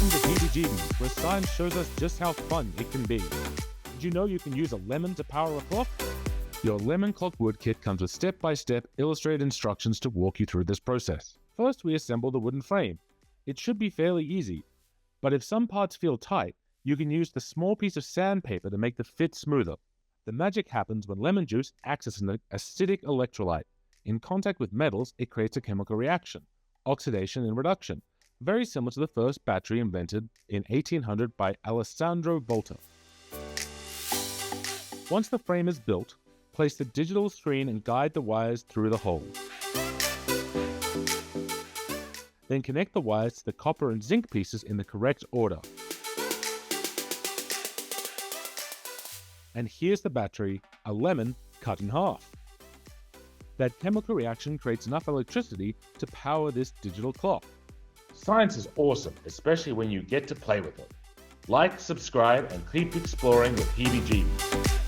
Welcome to Heebie Jeebies, where science shows us just how fun it can be. Did you know you can use a lemon to power a clock? Your lemon clockwood kit comes with step-by-step illustrated instructions to walk you through this process. First, we assemble the wooden frame. It should be fairly easy, but if some parts feel tight, you can use the small piece of sandpaper to make the fit smoother. The magic happens when lemon juice acts as an acidic electrolyte. In contact with metals, it creates a chemical reaction, oxidation and reduction, very similar to the first battery invented in 1800 by Alessandro Volta. Once the frame is built, place the digital screen and guide the wires through the hole. Then connect the wires to the copper and zinc pieces in the correct order. And here's the battery, a lemon cut in half. That chemical reaction creates enough electricity to power this digital clock. Science is awesome, especially when you get to play with it. Like, subscribe, and keep exploring with Heebie Jeebies.